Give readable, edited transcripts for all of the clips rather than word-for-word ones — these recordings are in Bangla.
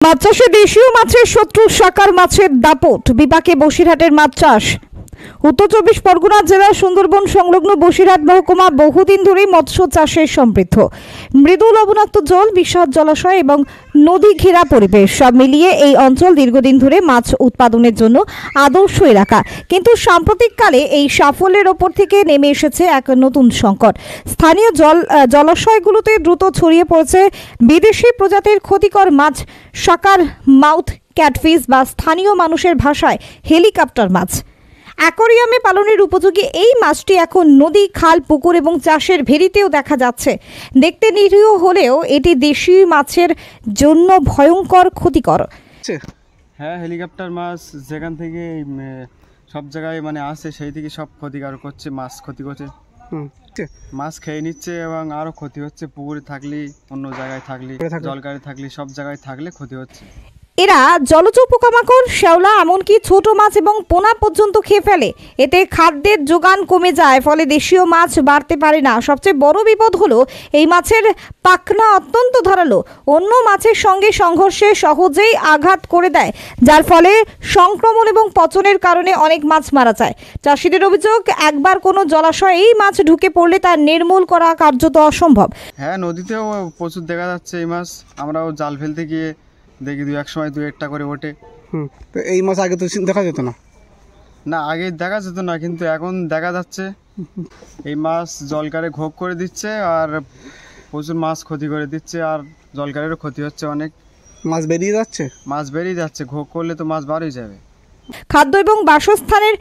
মাছ চাষে দেশীয় মাছের শত্রু শাকার মাছের দাপট, বিপাকে বসিরহাটের মাছ চাষ। উত্তর চব্বিশ পরগনা জেলার সুন্দরবন সংলগ্ন বসিরহাট মহকুমা বহুদিন ধরে মৎস্য চাষে সমৃদ্ধ। মৃদু লবণাক্ত জল, বিশাল জলাশয় এবং নদী ঘেরা পরিবেশ সব মিলিয়ে এই অঞ্চল দীর্ঘদিন ধরে মাছ উৎপাদনের জন্য আদর্শ এলাকা। কিন্তু সাম্প্রতিককালে এই সাফল্যের ওপর থেকে নেমে এসেছে এক নতুন সংকট। স্থানীয় জলাশয়গুলোতে দ্রুত ছড়িয়ে পড়েছে বিদেশি প্রজাতির ক্ষতিকর মাছ, শাকার মাউথ ক্যাটফিশ বা স্থানীয় মানুষের ভাষায় হেলিকপ্টার মাছ। অ্যাকোয়ারিয়ামে পালনের উপযোগী এই মাছটি এখন নদী, খাল, পুকুর এবং চাষের ভেড়িতেও দেখা যাচ্ছে। দেখতে নিরীহ হলেও এটি দেশি মাছের জন্য ভয়ঙ্কর ক্ষতিকর। হ্যাঁ, হেলিকপ্টার মাছ যেখান থেকে সব জায়গায় আসে, সেই থেকে সব ক্ষতিকার করছে, মাছ ক্ষতি করছে, মাছ খেয়ে নিচ্ছে এবং আরও ক্ষতি হচ্ছে। পুকুরে থাকলে, অন্য জায়গায় থাকলে, জলকারে থাকলে, সব জায়গায় থাকলে ক্ষতি হচ্ছে। এরা জলজ পোকামাকড়, শ্যাওলা, এমনকি ছোট মাছ এবং পোনা পর্যন্ত খেয়ে ফেলে। এতে খাদ্যের যোগান কমে যায়, ফলে দেশীয় মাছ বাড়তে পারে না। সবচেয়ে বড় বিপদ হলো এই মাছের পাখনা অত্যন্ত ধারালো, অন্য মাছের সঙ্গে সংঘর্ষে সহজেই আঘাত করে দেয়, যার ফলে সংক্রমণ এবং পচনের কারণে অনেক মাছ মারা যায়। চাষিদের অভিযোগ, একবার কোনো জলাশয়ে এই মাছ ঢুকে পড়লে তা নির্মূল করা কার্যত অসম্ভব। হ্যাঁ, নদীতেও প্রচুর দেখা যাচ্ছে এই মাছ। আমরাও জাল ফেলতে গিয়ে দেখি এক সময় দু একটা করে ওঠে। তো এই মাছ আগে তো দেখা যেত না? না, আগে দেখা যেত না, কিন্তু এখন দেখা যাচ্ছে। এই মাছ জলকারে ঘোপ করে দিচ্ছে আর প্রচুর মাছ ক্ষতি করে দিচ্ছে, আর জলকারেরও ক্ষতি হচ্ছে অনেক। মাছ বেরিয়ে যাচ্ছে, ঘোপ করলে তো মাছ বাড়িয়ে যাবে। খাদ্য এবং বাসস্থানের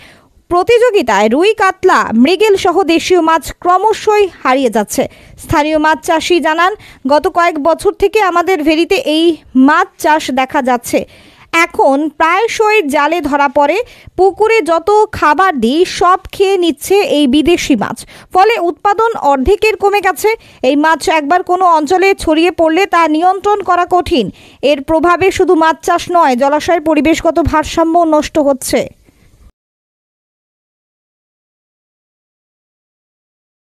প্রতিযোগিতায় রুই, কাতলা, মৃগেল সহ দেশীয় মাছ ক্রমশই হারিয়ে যাচ্ছে। স্থানীয় মাছ চাষি জানান, গত কয়েক বছর থেকে আমাদের ভেড়িতে এই মাছ চাষ দেখা যাচ্ছে। এখন প্রায়শই জালে ধরা পড়ে, পুকুরে যত খাবার দিই সব খেয়ে নিচ্ছে এই বিদেশি মাছ। ফলে উৎপাদন অর্ধেকের কমে গেছে। এই মাছ একবার কোনো অঞ্চলে ছড়িয়ে পড়লে তা নিয়ন্ত্রণ করা কঠিন। এর প্রভাবে শুধু মাছ চাষ নয়, জলাশয়ের পরিবেশগত ভারসাম্য নষ্ট হচ্ছে।